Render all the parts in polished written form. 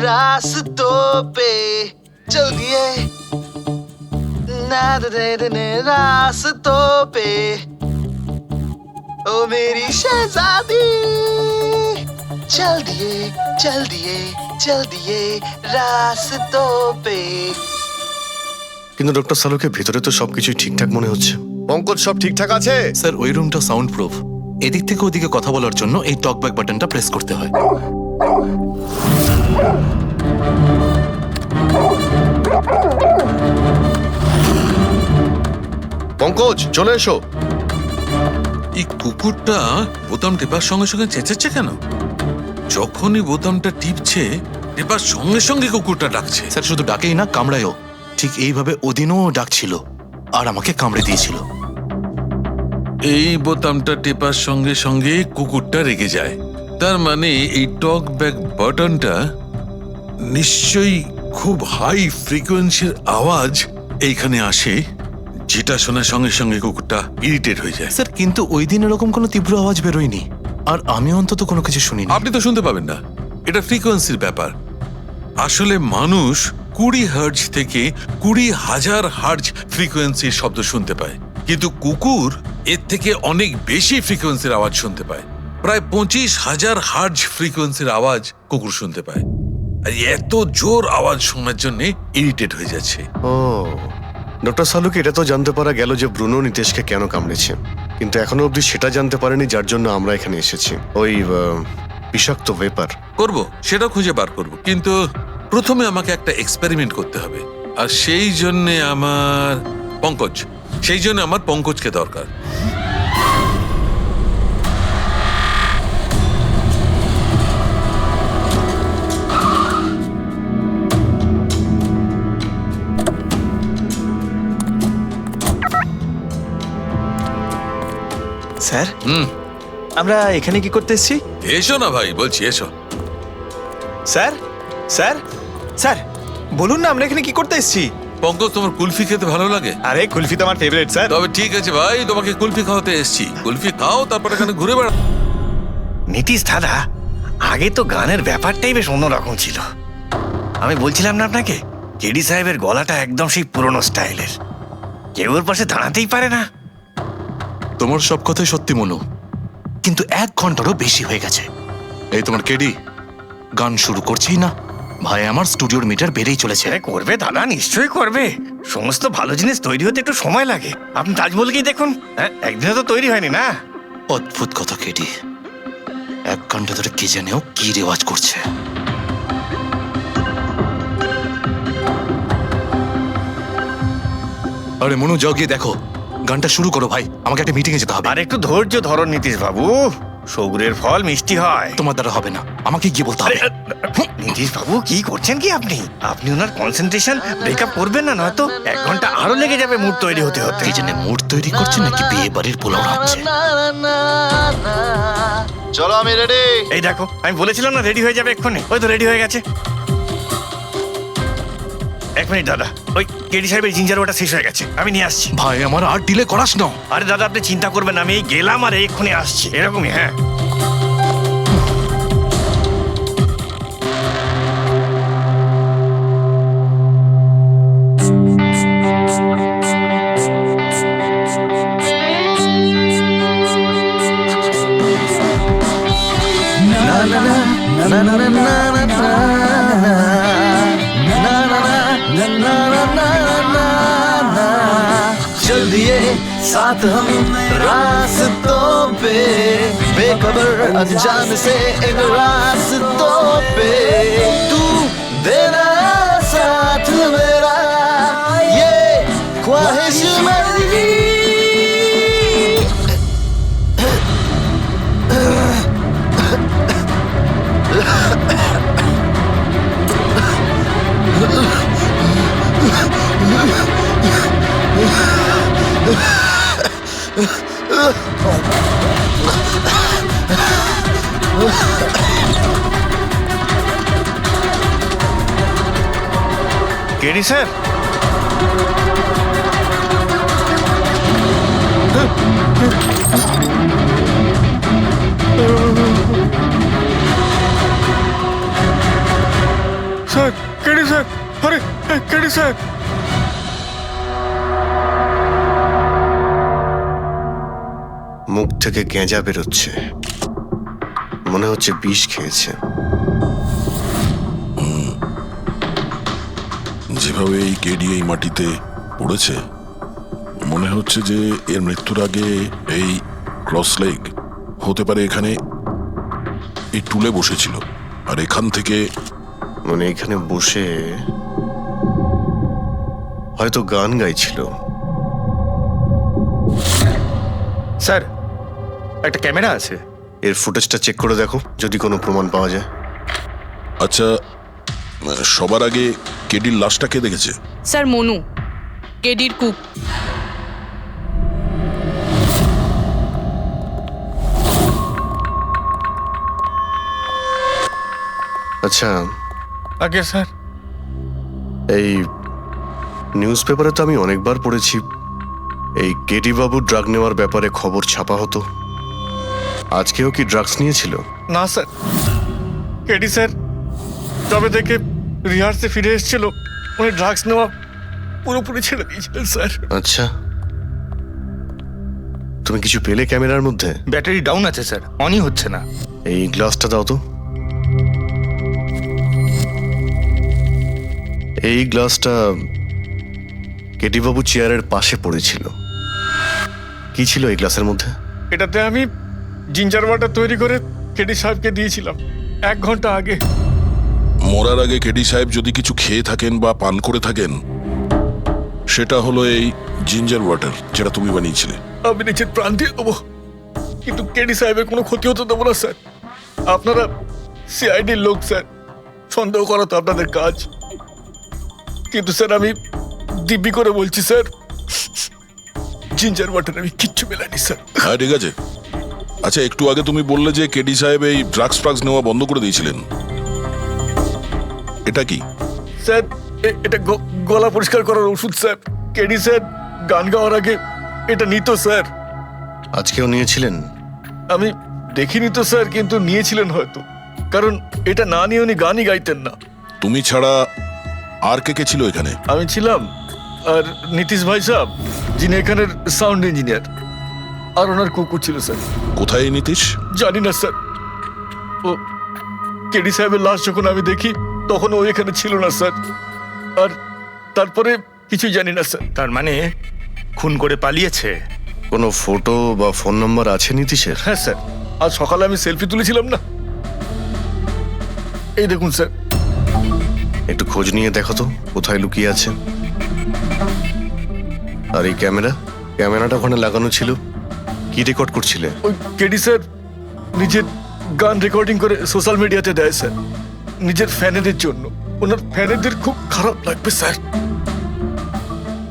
रास्तों पे चल दिए ना दे रास्तों पे ओ मेरी शहजादी चल दिए चल दिए चल दिए रास्तों पे। কিন্তু ডক্টর সালুকে ভিতরে তো সবকিছুই ঠিকঠাক মনে হচ্ছে। পঙ্কজ সব ঠিকঠাক আছে? স্যার ওই রুমটা সাউন্ড প্রুফ। এদিক থেকে ওদিকে কথা বলার জন্য এই টক ব্যাক বাটনটা প্রেস করতে হয়। পঙ্কজ চলে এসো। এই কুকুরটা বোতাম টেপার সঙ্গে সঙ্গে চেঁচাচ্ছে কেন? যখনই বোতামটা টিপছে টেপার সঙ্গে সঙ্গে কুকুরটা ডাকছে। স্যার শুধু ডাকেই না, কামড়ায়ও। ঠিক এইভাবে ওদিনও ডাকছিল আর আমাকে কামড়ে দিয়েছিল। এই বোতামটা টেপার সঙ্গে সঙ্গে কুকুরটা রেগে যায়। তার মানে এই টক ব্যাক বাটনটা নিশ্চয়ই খুব হাই ফ্রিকোয়েন্সির আওয়াজ এইখানে আসে, যেটা শোনার সঙ্গে সঙ্গে কুকুরটা ইরিটেট হয়ে যায়। স্যার কিন্তু ওই দিন এরকম কোনো তীব্র আওয়াজ বেরোয়নি, আর আমি অন্তত কোনো কিছু শুনিনি। আপনি তো শুনতে পাবেন না, এটা ফ্রিকোয়েন্সির ব্যাপার। আসলে মানুষ 20 হার্জ থেকে 20,000 হার্জ ফ্রিকোয়েন্সির শব্দ শুনতে পায়, কিন্তু কুকুর এর থেকে অনেক বেশি ফ্রিকোয়েন্সির আওয়াজ শুনতে পায়। প্রায় 25,000 হার্জ ফ্রিকোয়েন্সির আওয়াজ কুকুর শুনতে পায়। আর এত জোর আওয়াজ শোনার জন্য ইরিটেট হয়ে যাচ্ছে। ও, ডক্টর সালুকে এটা তো জানতে পারা গেল যে ব্রুনো নিতেশকে কেন কামড়েছে, কিন্তু এখনো অবধি সেটা জানতে পারেনি যার জন্য আমরা এখানে এসেছি। ওই বিষাক্ত ভেপার করব, সেটা খুঁজে বার করব, কিন্তু প্রথমে আমাকে একটা এক্সপেরিমেন্ট করতে হবে। আর সেই জন্য আমার পঙ্কজকে দরকার। স্যার আমরা এখানে কি করতে এসেছি? এসো না ভাই, বলছি এসো। স্যার স্যার স্যার বলুন না আমরা এখানে কি করতে এসেছি? পঙ্কজ, তোমার কুলফি খেতে ভালো লাগে? আরে কুলফি তো আমার ফেভারিট স্যার। তবে ঠিক আছে ভাই, তোমাকে কুলফি খাওয়াতে এসেছি। কুলফি খাও, তারপর এখানে ঘুরে বেড়াও। নীতিশ দাদা, আগে তো গানের ব্যাপারটাই বেশ অন্যরকম ছিল। আমি বলছিলাম না আপনাকে, কেডি সাহেবের গলাটা একদম সেই পুরনো স্টাইলের, কেউ ওর পাশে দাঁড়াতেই পারে না। তোমার সব কথাই সত্যি মনু, কিন্তু 1 ঘন্টারও বেশি হয়ে গেছে। এই তোমার কেডি গান শুরু করছেই না। ভাই আমার স্টুডিওর মিটার বেড়েই চলেছে। করবে দাদা, নিশ্চয়ই করবে। সমস্ত ভালো জিনিস তৈরি হতে একটু সময় লাগে। আপনি তাজমহলকেই দেখুন, একদিনে তো তৈরি হয়নি না। অদ্ভুত কথা কেডি, 1 ঘন্টা ধরে কে জানেও কি রেওয়াজ করছে। আরে মনু, যাও গিয়ে দেখো, গানটা শুরু করো ভাই, আমাকে একটা মিটিং এ যেতে হবে। আর একটু ধৈর্য ধরুন নীতিশ বাবু, সৌগুরের ফল মিষ্টি হয়। তোমার দ্বারা হবে না, আমাকে গিয়ে বলতে হবে। নীতিশ বাবু কি করছেন কি আপনি? আপনি ওনার কনসেন্ট্রেশন ব্রেকআপ করবেন না, নয়তো 1 ঘন্টা আরো লেগে যাবে মুড তৈরি হতে হতে। কি জানে মুড তৈরি করছে নাকি বিয়ে বাড়ির পোলাও রাখছে। চলো আমি রেডি। এই দেখো, আমি বলেছিলাম না রেডি হয়ে যাবে এক্ষুনি। ওই তো রেডি হয়ে গেছে। 1 মিনিট দাদা, ওই কেডি সাহেবের জিঞ্জার ওটা শেষ হয়ে গেছে, আমি নিয়ে আসছি। ভাই আমার আর ডিলে করাস না। আরে দাদা আপনি চিন্তা করবেন না, আমি এই গেলাম আর এক্ষুনি আসছি, এরকমই। হ্যাঁ चल दिए साथ हम रास्तों पे, बेखबर अनजान से इन रास्तों पे, तू देना साथ मेरा ये ख्वाहिश मेरी। KD sir, sir KD sir, আরে কেডি স্যার। মুখ থেকে গেঁজা বেরোচ্ছে, মনে হচ্ছে বিষ খেয়েছে। যেভাবে এই কেডি এই মাটিতে পড়েছে, মনে হচ্ছে যে এর মৃত্যুর আগে এই ক্রস লেগ হতে পারে এখানে এই টুলে বসেছিল, আর এখান থেকে মানে এখানে বসে হয়তো গান গাইছিল। স্যার একটা ক্যামেরা আছে, এর ফুটেজটা চেক করে দেখো, যদি কোনো প্রমাণ পাওয়া যায়। আচ্ছা, সবার আগে কেডির লাশটা কে দেখেছে? স্যার মনু, কেডির কুক। আচ্ছা, আগে স্যার। এই নিউজ পেপারে তো আমি অনেকবার পড়েছি এই কেডি বাবু ড্রাগ নেওয়ার ব্যাপারে খবর ছাপা হতো। আজকেও কি ড্রাগস নিয়েছিল? না স্যার, কেডি স্যার তবে থেকে রিহার্সে ফিরে এসেছিল, উনি ড্রাগস নেওয়া পুরোপুরি ছেড়ে দিয়েছিলেন স্যার। আচ্ছা, তুমি কিছু পেলে ক্যামেরার মধ্যে? ব্যাটারি ডাউন আছে স্যার, অনই হচ্ছে না। এই গ্লাসটা দাও তো। এই গ্লাসটা কেডি বাবু চেয়ারের পাশে পড়েছিল। কি ছিল এই গ্লাসের মধ্যে? এটাতে আমি জিঞ্জার ওয়াটার তৈরি করে কেডি সাহেবকে দিয়েছিলাম 1 ঘন্টা আগে। মরার আগে কেডি সাহেব যদি কিছু খেয়ে থাকেন বা পান করে থাকেন, সেটা হলো এই জিঞ্জার ওয়াটার, যেটা তুমি বানিয়েছিলে। আমি নিজের প্রাণ দিয়ে দেবো, কিন্তু কেডি সাহেবের কোনো ক্ষতি হতে দেবো না স্যার। আপনারা সিআইডির লোক স্যার, সন্দেহ করা তো আপনাদের কাজ, কিন্তু স্যার আমি দিব্যি করে বলছি স্যার, জিঞ্জার ওয়াটার আমি কিচ্ছু মেলাইনি স্যার। হ্যাঁ, ঠিক আছে। আচ্ছা, একটু আগে তুমি বললে যে কেডি সাহেব এই ড্রাগস ফ্রাগস নেওয়া বন্ধ করে দিয়েছিলেন, এটা কি? স্যার এটা গলা পরিষ্কার করার ওষুধ স্যার। কেডি স্যার গান গাওয়ার আগে এটা নিত স্যার। আজকেও নিয়েছিলেন? আমি দেখিনি তো স্যার, কিন্তু নিয়েছিলেন হয়তো, কারণ এটা না নিয়ে উনি গানই গাইতেন না। তুমি ছাড়া আর কে কে ছিল এখানে? আমি ছিলাম, আর নীতিশ ভাই সাহেব যিনি এখানের সাউন্ড ইঞ্জিনিয়ার, আর ওনার কুকুর ছিল স্যার। কোথায় এই নীতিশ? জানি না স্যার, ও কেডি সাহেবের লাশ যখন আমি দেখি তখন ও এখানে ছিল না স্যার, আর তারপরে কিছুই জানি না স্যার। তার মানে খুন করে পালিয়েছে? কোনো ফটো বা ফোন নাম্বার আছে নীতিশের? হ্যাঁ স্যার, আজ সকালে আমি সেলফি তুলেছিলাম না, এই দেখুন স্যার। একটু খোঁজ নিয়ে দেখো তো কোথায় লুকিয়ে আছে। আর এই ক্যামেরাটা ওখানে লাগানো ছিল, কি রেকর্ড করছিলে? ওই কেডি স্যার নিজের গান রেকর্ডিং করে সোশ্যাল মিডিয়াতে দেয় স্যার, নিজের ফ্যানেদের জন্য। ওনার ফ্যানেদের খুব খারাপ লাগবে স্যার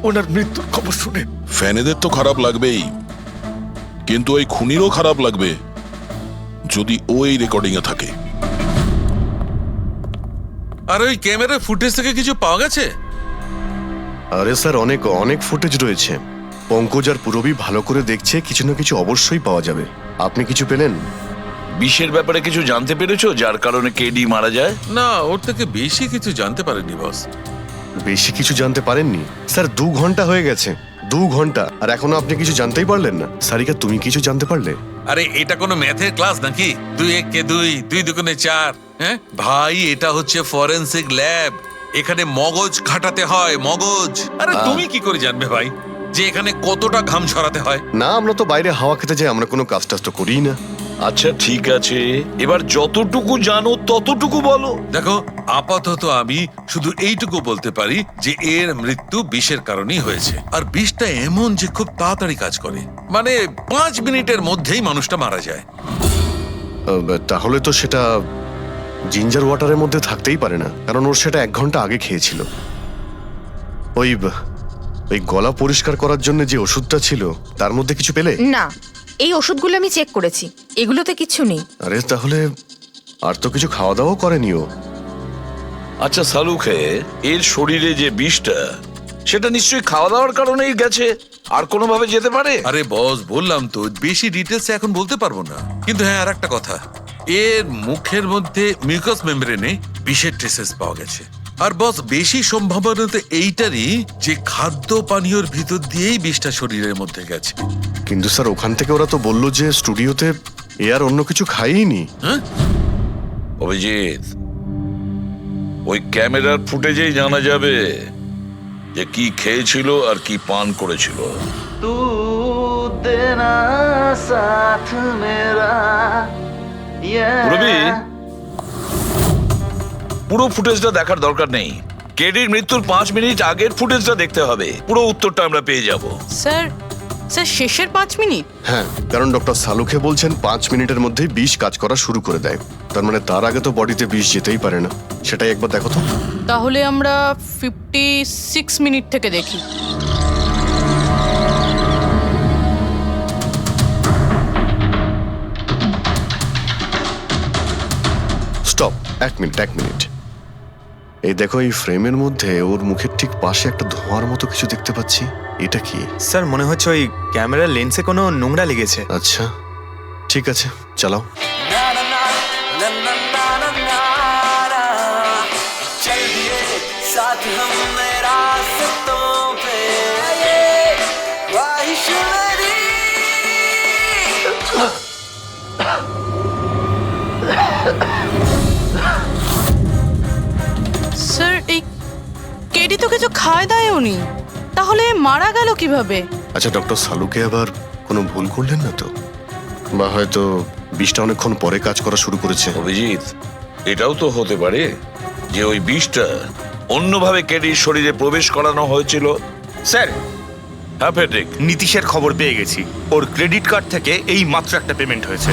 ওনার মৃত্যুর খবর শুনে। ফ্যানেদের তো খারাপ লাগবেই, কিন্তু ওই খুনিরও খারাপ লাগবে যদি ও এই রেকর্ডিং এ থাকে। আর ওই ক্যামেরার ফুটেজ থেকে কিছু পাওয়া গেছে? আরে স্যার, অনেক অনেক ফুটেজ রয়েছে। পঙ্কজ আর পুরবী ভালো করে দেখছে, কিছু না কিছু অবশ্যই পাওয়া যাবে। আপনি কিছু পেলেন? বিষের ব্যাপারে কিছু জানতে পেরেছো যার কারণে কেডি মারা যায়? না, ওর থেকে বেশি কিছু জানতে পারেনি বস। বেশি কিছু জানতে পারেননি স্যার? 2 ঘন্টা হয়ে গেছে, 2 ঘন্টা, আর এখনো আপনি কিছু জানতেই পারলেন না। সারিকা, তুমি কিছু জানতে পারলে? আরে এটা কোনো ম্যাথের ক্লাস নাকি? 2 × 1 = 2, 2 × 2 = 4। হ্যাঁ ভাই, এটা হচ্ছে ফরেনসিক ল্যাব, এখানে মগজ খাটাতে হয়, মগজ। আরে তুমি কি করে জানবে ভাই যে এখানে কতটা ঘাম ছড়াতে হয়? না, আমরা তো বাইরে হাওয়া খেতে যাই, আমরা কোনো কাজ টাজ তো করিই না। আচ্ছা ঠিক আছে, এবার যতটুকু জানো ততটুকু বলো। দেখো, আপাতত আমি শুধু এইটুকু বলতে পারি যে এর মৃত্যু বিষের কারণেই হয়েছে। আর বিষটা এমন যে খুব তাড়াতাড়ি কাজ করে, মানে 5 মিনিটের মধ্যেই মানুষটা মারা যায়। তাহলে তো সেটা জিঞ্জার ওয়াটারের মধ্যে থাকতেই পারে না, কারণ ওর সেটা 1 ঘন্টা আগে খেয়েছিল। ওই গলা পরিষ্কার করার জন্য যে ওষুধটা ছিল তার মধ্যে কিছু পেলে? না, এই ওষুধগুলো আমি চেক করেছি, এগুলোতে কিছু নেই। আরে তাহলে আর তো কিছু খাওয়া দাওয়া করেনি ও। আচ্ছা সালুখে, এর শরীরে যে বিষটা, সেটা নিশ্চয়ই খাওয়া দাওয়ার কারণেই গেছে, আর কোনোভাবে যেতে পারে? আরে বস, বললাম তো বেশি ডিটেলস এখন বলতে পারবো না, কিন্তু হ্যাঁ আর একটা কথা, এর মুখের মধ্যে মিউকাস মেমব্রেনে বিষের ট্রেসেস পাওয়া গেছে। আর বস, বেশি সম্ভাবনা তো এইটারই যে খাদ্য পানীয়র ভিতর দিয়েই বিষটা শরীরের মধ্যে গেছে। কিন্তু স্যার ওখান থেকে ওরা তো বললো যে স্টুডিওতে এ আর অন্য কিছু খাইনি। হ্যাঁ, অভিজিৎ, ওই ক্যামেরার ফুটেজেই জানা যাবে যে কি খেয়েছিল আর কি পান করেছিল। রবি, পুরো ফুটেজটা দেখার দরকার নেই। কেডির মৃত্যুর 5 মিনিট আগের ফুটেজটা দেখতে হবে। পুরো উত্তরটা আমরা পেয়ে যাব। স্যার স্যার শেষের 5 মিনিট? হ্যাঁ, কারণ ডক্টর সালুখে বলছেন 5 মিনিটের মধ্যেই বিষ কাজ করা শুরু করে দেয়। তার মানে তার আগে তো বডিতে বিষ যেতেই পারে না। সেটাই একবার দেখো তো। তাহলে আমরা 56 মিনিট থেকে দেখি। Stop, 1 minute. এই দেখো, এই ফ্রেমের মধ্যে ওর মুখের ঠিক পাশে একটা ধোঁয়ার মতো কিছু দেখতে পাচ্ছি। এটা কি? স্যার মনে হচ্ছে ওই ক্যামেরার লেন্সে কোনো নোংরা লেগেছে। আচ্ছা, ঠিক আছে, চালাও। স্যার এই কেডি তো কিছু খায় দায়ও নি, তাহলে মারা গেল কিভাবে? আচ্ছা, ডক্টর সালুকে আবার কোনো ভুল করলেন না তো? বা হয়তো বিষটা অনেকক্ষণ পরে কাজ করা শুরু করেছে। অভিজিৎ, এটাও তো হতে পারে যে ওই বিষটা অন্যভাবে কেডির শরীরে প্রবেশ করানো হয়েছিল। স্যার, হ্যাঁ ফেডরিক, নীতিশের খবর পেয়ে গেছি। ওর ক্রেডিট কার্ড থেকে এই মাত্র একটা পেমেন্ট হয়েছে।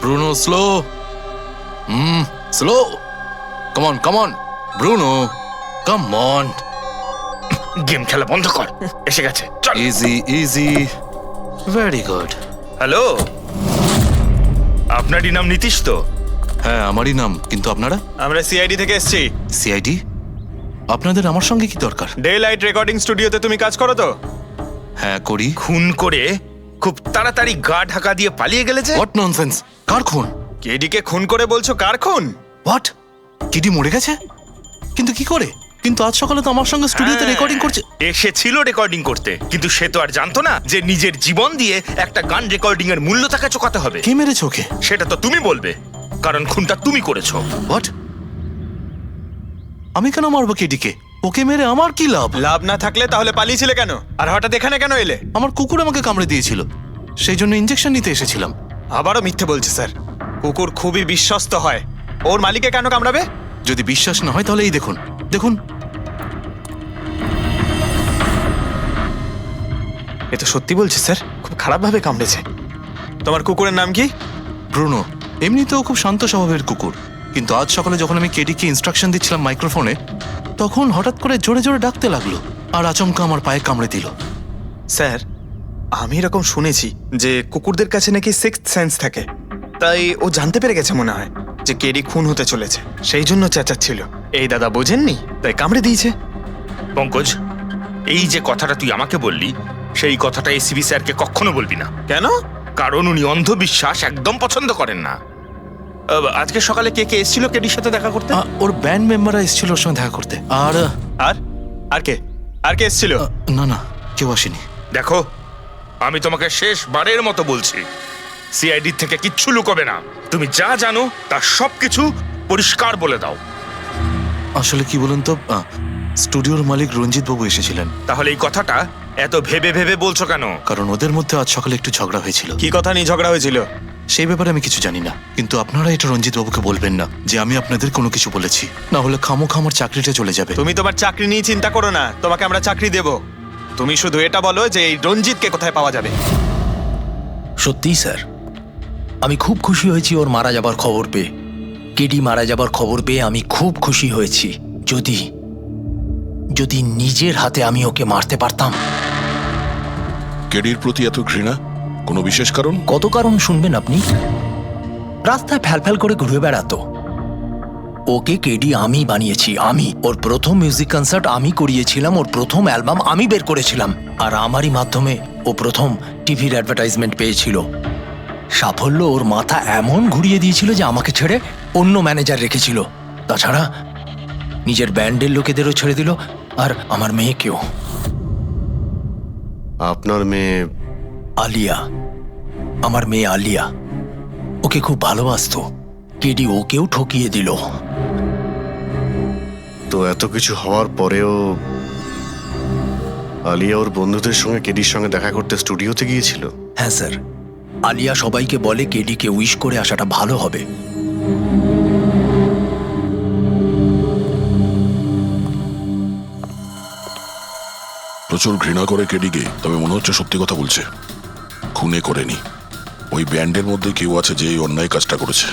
Bruno, slow. Slow. Come on Bruno, come on. Game খেলা বন্ধ কর, এসে গেছে, চল। ইজি। Very good. হ্যালো, আপনারই নাম নীতিশ তো? হ্যাঁ, আমারই নাম। কিন্তু আপনারা? আমরা সিআইডি থেকে এসেছি। সিআইডি? আপনাদের আমার সঙ্গে কি দরকার? ডে লাইট রেকর্ডিং স্টুডিওতে তুমি কাজ করো তো? হ্যাঁ, করি। খুন করে খুব তাড়াতাড়ি গা ঢাকা দিয়ে পালিয়ে গেলে যে? What nonsense! কার খুন? কেডিকে খুন করে বলছো কার খুন? হোয়াট? কিডি মরে গেছে? কিন্তু কি করে? কিন্তু আজ সকালে তো আমার সঙ্গে স্টুডিওতে রেকর্ডিং করছে। এসেছিল রেকর্ডিং করতে, কিন্তু সে তো আর জানতো না যে নিজের জীবন দিয়ে একটা গান রেকর্ডিং এর মূল্য তাকে চোকাতে হবে। কে মেরেছে ওকে? সেটা তো তুমি বলবে, কারণ খুনটা তুমি করেছো। হোয়াট? আমি কেন মারবো কেডিকে? ওকে মেরে আমার কি লাভ? লাভ না থাকলে তাহলে পালিয়েছিলে কেন? আর হঠাৎ এখানে কেন এলে? আমার কুকুর আমাকে কামড়ে দিয়েছিল, সেই জন্য ইনজেকশন নিতে এসেছিলাম। আবারও মিথ্যে বলছে স্যার। কুকুর খুবই বিশ্বস্ত হয়। ওর মালিককে কেন কামড়াবে? যদি বিশ্বাস না হয় তাহলে এই দেখুন। এ তো সত্যি বলছে স্যার, খুব খারাপভাবে কামড়েছে। তোমার কুকুরের নাম কি? ব্রুনো। এমনিতেও খুব শান্ত স্বভাবের কুকুর, কিন্তু আজ সকালে যখন আমি কেডিকে ইনস্ট্রাকশন দিচ্ছিলাম মাইক্রোফোনে, তখন হঠাৎ করে জোরে জোরে ডাকতে লাগলো আর আচমকা আমার পায়ে কামড়ে দিল। স্যার, আমি এরকম শুনেছি যে কুকুরদের কাছে নাকি সিক্সথ সেন্স থাকে। তাই ও জানতে পেরে গেছে মনে হয় যে কেডি খুন হতে চলেছে, সেই জন্য চেঁচাচ্ছিল। এই দাদা বোঝেননি, তাই কামড়ে দিয়েছে। পঙ্কজ, এই যে কথাটা তুই আমাকে বললি, সেই কথাটা এসিবি স্যারকে কখনো বলবি না। কেন? কারণ উনি অন্ধবিশ্বাস একদম পছন্দ করেন না। আজকে সকালে কে কে এসেছিল কেডির সাথে দেখা করতে? ওর ব্যান্ড মেম্বাররা এসেছিল ওর সঙ্গে দেখা করতে। আর আর আর কে আর কে এসেছিল? না, কেউ আসেনি। দেখো, আমি তোমাকে শেষবারের মতো বলছি, সিআইডি থেকে কিচ্ছু লুকোবে না। তুমি যা জানো তার সবকিছু পরিষ্কার বলে দাও। আসলে কি বলুন তো, স্টুডিওর মালিক রঞ্জিত বাবু এসেছিলেন। তাহলে এই কথাটা এত ভেবে ভেবে বলছো কেন? কারণ ওদের মধ্যে আজ সকালে একটু ঝগড়া হয়েছিল। কি কথা নিয়ে ঝগড়া হয়েছিল? সেই ব্যাপারে আমি কিছু জানি না, কিন্তু আপনারা এটা রঞ্জিত বাবুকে বলবেন না যে আমি আপনাদের কোনো কিছু বলেছি, না হলে খামোখা আমার চাকরিটা চলে যাবে। তুমি তোমার চাকরি নিয়ে চিন্তা করো না, তোমাকে আমরা চাকরি দেব। তুমি শুধু এটা বলো যে এই রঞ্জিতকে কোথায় পাওয়া যাবে। সত্যিই স্যার, আমি খুব খুশি হয়েছি ওর মারা যাবার খবর পেয়ে। কেডি মারা যাবার খবর পেয়ে আমি খুব খুশি হয়েছি। যদি নিজের হাতে আমি ওকে মারতে পারতাম। কেডির প্রতি এত ঘৃণা, কোনো বিশেষ কারণ? কত কারণ শুনবেন আপনি? রাস্তায় ফ্যালফ্যাল করে ঘুরে বেড়াতো। ওকে কেডি আমি বানিয়েছি, আমি। ওর প্রথম মিউজিক কনসার্ট আমি করিয়েছিলাম, ওর প্রথম অ্যালবাম আমি বের করেছিলাম, আর আমারই মাধ্যমে ও প্রথম টিভির অ্যাডভার্টাইজমেন্ট পেয়েছিল। সাফল্য ওর মাথা এমন ঘুরিয়ে দিয়েছিল যে আমাকে ছেড়ে অন্য ম্যানেজার রেখেছিল। তাছাড়া নিজের ব্যান্ডের লোকেদেরও ছেড়ে দিল, আর আমার মেয়েকেও। আপনার মেয়ে? আলিয়া, আমার মেয়ে আলিয়া। ওকে খুব ভালোবাসতো, কেডি ওকেও ঠকিয়ে দিল। তো এত কিছু হওয়ার পরেও আলিয়া ওর বন্ধুদের সঙ্গে কেডির সঙ্গে দেখা করতে স্টুডিওতে গিয়েছিল? হ্যাঁ স্যার, আলিয়া সবাইকে বলে কেডিকে উইশ করে আসাটা ভালো হবে। প্রচুর ঘৃণা করে কেডিকে, তবে মনে হচ্ছে সত্যি কথা বলছে। খুনে করেনি, ওই ব্যান্ডের মধ্যে কেউ আছে যে এই অন্যায় কাজটা করেছে।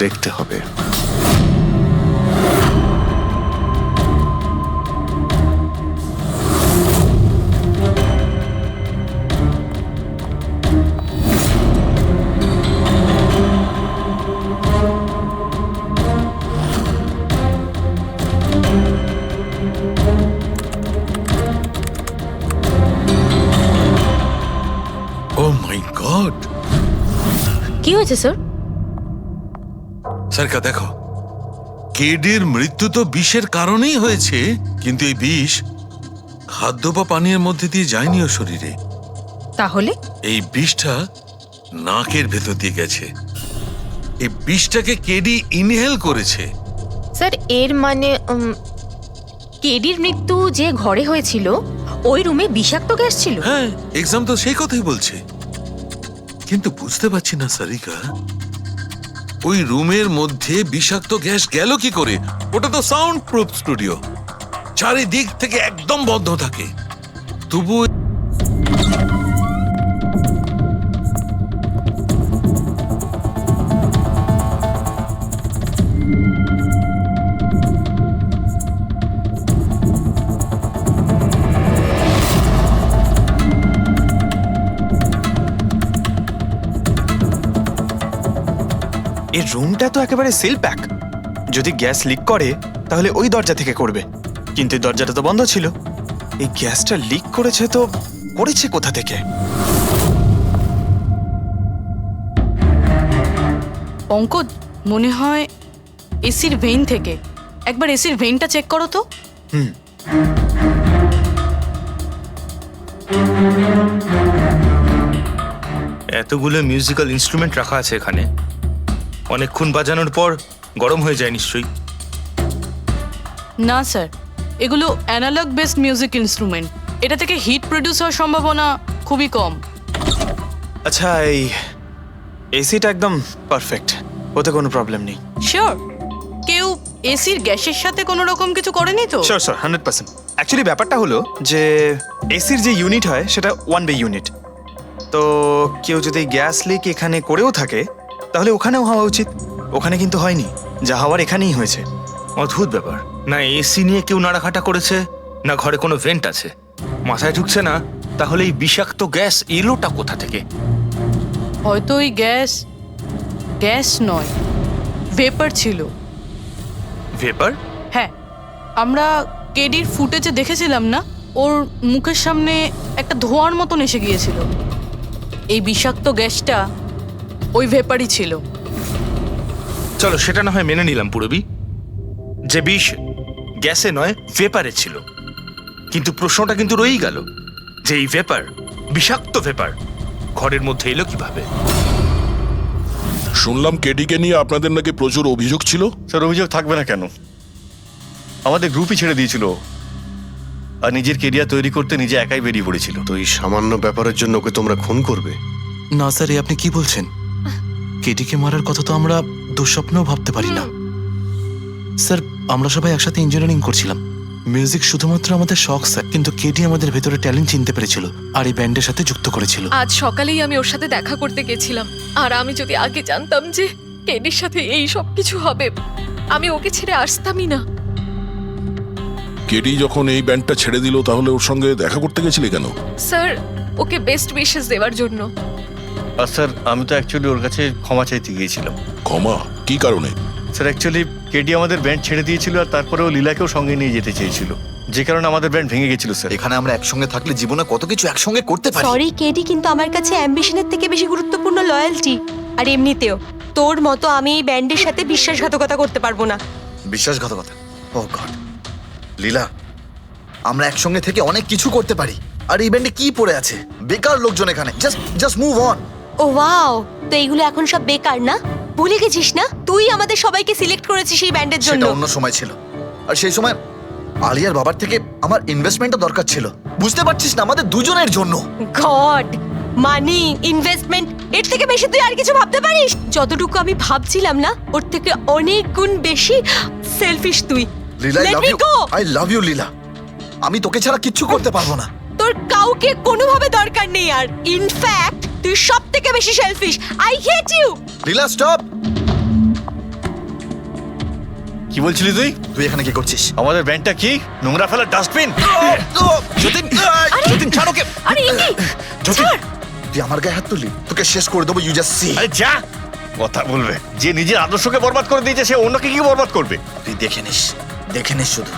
দেখতে হবে। ও মাই গড! কি হয়েছে স্যার? সারিকা দেখো, কেডির মৃত্যু তো বিষের কারণেই হয়েছে, কিন্তু এই বিষ খাদ্য বা পানীয়ের মধ্যে দিয়ে যায়নি ওর শরীরে। তাহলে এই বিষটা নাকের ভেতর দিয়ে গেছে। এই বিষটাকে কেডি ইনহেল করেছে। স্যার, এর মানে কেডির মৃত্যু যে ঘরে হয়েছিল ওই রুমে বিষাক্ত গ্যাস ছিল? হ্যাঁ, এক্সাম তো সেই কথাই বলছে। কিন্তু বুঝতে পারছি না সারিকা, ওই রুমের মধ্যে বিষাক্ত গ্যাস গেল কি করে? ওটা তো সাউন্ড প্রুফ স্টুডিও, চারিদিক থেকে একদম বন্ধ থাকে, তবু এই রুমটা তো একেবারে সিল প্যাক। যদি গ্যাস লিক করে তাহলে ওই দরজা থেকে করবে, কিন্তু এই দরজাটা তো বন্ধ ছিল। এই গ্যাসটা লিক করেছে তো করেছে কোথা থেকে? পঙ্কজ, মনে হয় এসির ভেইন থেকে। একবার এসির ভেইনটা চেক করো তো। এতগুলো মিউজিক্যাল ইনস্ট্রুমেন্ট রাখা আছে এখানে, অনেকক্ষণ বাজানোর পর গরম হয়ে যায় নিশ্চয়ই। না স্যার, এগুলো অ্যানালগ বেসড মিউজিক ইনস্ট্রুমেন্ট। এটা থেকে হিট প্রডিউস হওয়ার সম্ভাবনা খুবই কম। আচ্ছা, এই এসিটা একদম পারফেক্ট, ওতে কোনো প্রবলেম নেই? শিওর? কেউ এসির গ্যাসের সাথে কোনো রকম কিছু করেনি তো? Sure sir, 100%। অ্যাকচুয়ালি ব্যাপারটা হলো যে এসির যে ইউনিট হয় সেটা 1 বে ইউনিট। তো কেউ যদি গ্যাস লিক এখানে করেও থাকে তাহলে ওখানেও হওয়া উচিত। ওখানে কিন্তু হয়নি, যা হওয়ার এখানেই হয়েছে। অদ্ভুত ব্যাপার, না এসি নিয়ে কেউ নাড়াঘাটা করেছে, না ঘরে কোনো ভেন্ট আছে। মাথায় ঢুকছে না তাহলে এই বিষাক্ত গ্যাস এলোটা কোথা থেকে? হয়তো ওই গ্যাস নয়, ভেপার ছিল। ভেপার? হ্যাঁ, আমরা কেডির ফুটেজে দেখেছিলাম না, ওর মুখের সামনে একটা ধোঁয়ার মতন এসে গিয়েছিল। এই বিষাক্ত গ্যাসটা ওই ভেপারই ছিল। চলো সেটা না হয় মেনে নিলাম পুরবি, যে বিষ গ্যাসে নয় ভেপারে ছিল। কিন্তু প্রশ্নটা কিন্তু রয়েই গেল যে এই ভেপার, বিষাক্ত ভেপার ঘরের মধ্যে এলো কিভাবে? শুনলাম কেডিকে নিয়ে আপনাদের নাকি প্রচুর অভিযোগ ছিল। স্যার, অভিযোগ থাকবে না কেন? আমাদের গ্রুপই ছেড়ে দিয়েছিল, আর নিজের কেরিয়ার তৈরি করতে নিজে একাই বেরিয়ে পড়েছিল। তো এই সামান্য ব্যাপারের জন্য ওকে তোমরা খুন করবে? না স্যার, এ আপনি কি বলছেন? কেডিকে মারার কথা তো আমরা দুঃস্বপ্নেও ভাবতে পারি না। স্যার, আমরা সবাই একসাথে ইঞ্জিনিয়ারিং করছিলাম। মিউজিক শুধুমাত্র আমাদের শখ স্যার, কিন্তু কেডি আমাদের ভেতরে ট্যালেন্ট চিনতে পেরেছিল আর এই ব্যান্ডের সাথে যুক্ত করেছিল। আজ সকালেই আমি ওর সাথে দেখা করতে গেছিলাম, আর আমি যদি আগে জানতাম যে কেডির সাথে এই সব কিছু হবে, আমি ওকে ছেড়ে আসতামই না। কেডি যখন এই ব্যান্ডটা ছেড়ে দিল তাহলে ওর সঙ্গে দেখা করতে গেছিলে কেন? স্যার, ওকে বেস্ট উইশেস দেওয়ার জন্য। আর স্যার, আমি তো অ্যাকচুয়ালি ওর কাছে ক্ষমা চাইতে গিয়েছিলাম। ক্ষমা? কি কারণে? স্যার, অ্যাকচুয়ালি কেডি আমাদের ব্যান্ড ছেড়ে দিয়েছিল, আর তারপরেও লীলাকেও সঙ্গে নিয়ে যেতে চেয়েছিল। যে কারণে আমাদের ব্যান্ড ভেঙে গেছিল স্যার। এখানে আমরা একসঙ্গে থাকলে জীবনে কত কিছু একসঙ্গে করতে পারি। সরি কেডি, কিন্তু আমার কাছে অ্যাম্বিশনের থেকে বেশি গুরুত্বপূর্ণ লয়্যালটি। আর এমনিতেও তোর মতো আমি এই ব্যান্ডের সাথে বিশ্বাসঘাতকতা করতে পারবো না। বিশ্বাসঘাতকতা? ও গড লীলা, আমরা একসঙ্গে থেকে অনেক কিছু করতে পারি। আর এই ব্যান্ডে কি পড়ে আছে? বেকার লোকজন এখানে। Just move on. ও ওয়াও, তো এইগুলো এখন সব বেকার না? ভুলে গেছিস না তুই আমাদের সবাইকে সিলেক্ট করেছিস এই ব্যান্ডের জন্য? সেটা অন্য সময় ছিল। আর সেই সময় আলিয়ার বাবার থেকে আমার ইনভেস্টমেন্টও দরকার ছিল। বুঝতে পারছিস না, আমাদের দুজনের জন্য। গড, মানি, ইনভেস্টমেন্ট, এর থেকে বেশি তুই আর কিছু ভাবতে পারিস? যতটুকু আমি ভাবছিলাম না, ওর থেকে অনেক গুণ বেশি সেলফিশ তুই। Leela, Let me go! I love you Leela. আমি তোকে ছাড়া কিচ্ছু করতে পারবো না। তোর কাউকে কোনোভাবে দরকার নেই আর। ইনফ্যাক্ট তুই সব থেকে বেশি selfish. I hate you. Leela stop. কি বলছিলি তুই? তুই এখানে কি করছিস? আমাদের ব্যান্ডটা কি নোংরা ফেলার ডাস্টবিন? যতীন, যতীন ছাড় ওকে। আরে ইনি, যতীন, তুই আমার গায়ে হাত তুললি, তোকে শেষ করে দেবো। You just see. আরে যা, কথা বলবে। যে নিজের আদর্শকে বরবাদ করে দিয়েছে সে অন্যকে কি বরবাদ করবে? তুই দেখে নিস শুধু।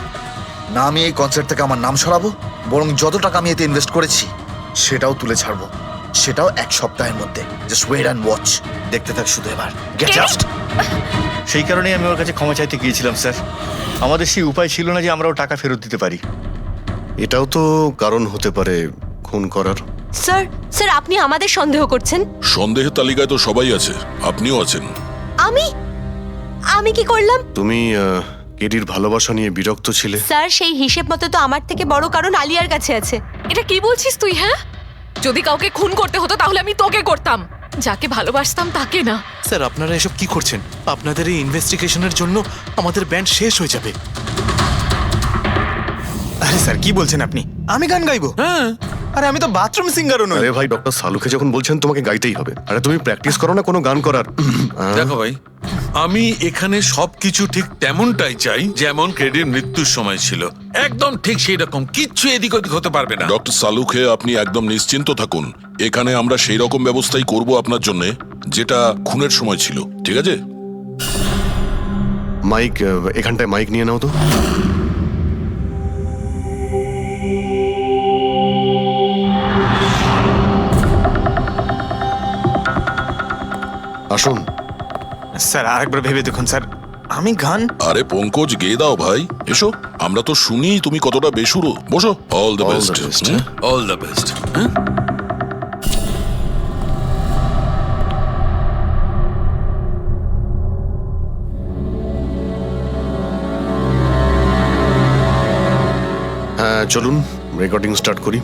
না আমি এই কনসার্ট থেকে আমার নাম সরাবো, বরং যত টাকা আমি এতে ইনভেস্ট করেছি সেটাও তুলে ছাড়বো। সেটাও এক সপ্তাহের মধ্যে। Just wait and watch. দেখতে থাক শুধু এবার। Get out. সেই কারণেই আমি ওর কাছে ক্ষমা চাইতে গিয়েছিলাম স্যার। আমাদের সেই উপায় ছিল না যে আমরাও টাকা ফেরত দিতে পারি। এটাও তো কারণ হতে পারে খুন করার। স্যার আপনি আমাদের সন্দেহ করছেন? সন্দেহের তালিকায় তো সবাই আছে, আপনিও আছেন। আমি কি করলাম? তুমি কেডির ভালোবাসা নিয়ে বিরক্ত ছিলে। স্যার সেই হিসেব মতো তো আমার থেকে বড় কারণ আলিয়ার কাছে আছে। এটা কি বলছিস তুই? হ্যাঁ, যদি কাউকে খুন করতে হতো তাহলে আমি তোকে করতাম, যাকে ভালোবাসতাম তাকে না। স্যার আপনারা এসব কি করছেন? আপনাদের এই ইনভেস্টিগেশনের জন্য আমাদের ব্যান্ড শেষ হয়ে যাবে। আরে স্যার কি বলছেন আপনি? আমি গান গাইবো? হ্যাঁ, আরে আমি তো বাথরুম সিঙ্গারও নই। আরে ভাই, ডক্টর সালুকে যখন বলছেন তোমাকে গাইতেই হবে। আরে তুমি প্র্যাকটিস করো না কোনো গান করার? দেখো ভাই, আমি এখানে সবকিছু ঠিক তেমনটাই চাই যেমন ক্রেডির মৃত্যুর সময় ছিল। একদম ঠিক সেই রকম, কিচ্ছু এদিক ওদিক হতে পারবে না। ডক্টর সালুখে, আপনি একদম নিশ্চিন্ত থাকুন। এখানে আমরা সেই রকম ব্যবস্থাই করব আপনার জন্য যেটা খুনের সময় ছিল, ঠিক আছে? মাইক, এখানটায় মাইক নিয়ে নাও তো। আসুন। স্যার আরেকবার ভেবে দেখুন স্যার, আমি গান। আরে পঙ্কজ, গেয়ে দাও ভাই, এসো। আমরা তো শুনি তুমি কতটা বেসুরো। বসো। All the best. All the best. হ্যাঁ চলুন রেকর্ডিং স্টার্ট করি।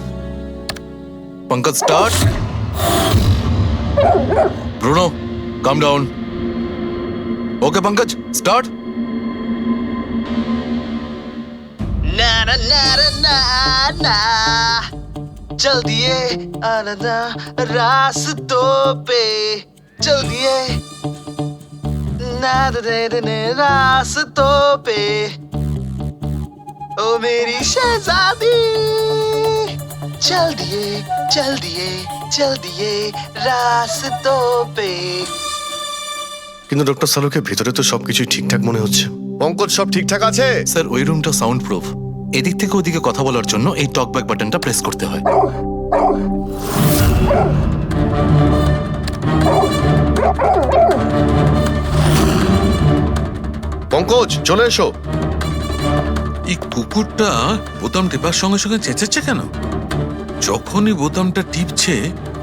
পঙ্কজ স্টার্ট। ব্রুনো কাম ডাউন। ওকে পঙ্কজ স্টার্ট। না না না না না चल दिए आना रास्तों पे चल दिए ना दे रास्तों पे ओ मेरी शहजादी चल दिए रास्तों पे। কিন্তু ডক্টর সালুকে ভিতরে তো সবকিছুই ঠিকঠাক মনে হচ্ছে। পঙ্কজ, সব ঠিকঠাক আছে? স্যার ওই রুমটা সাউন্ড প্রুফ। এদিক থেকে ওদিকে কথা বলার জন্য এই টক ব্যাক বাটনটা প্রেস করতে হয়। পঙ্কজ, চলে এসো। এই কুকুরটা বোতাম টেপার সঙ্গে সঙ্গে চেঁচাচ্ছে কেন? যখনই বোতামটা টিপছে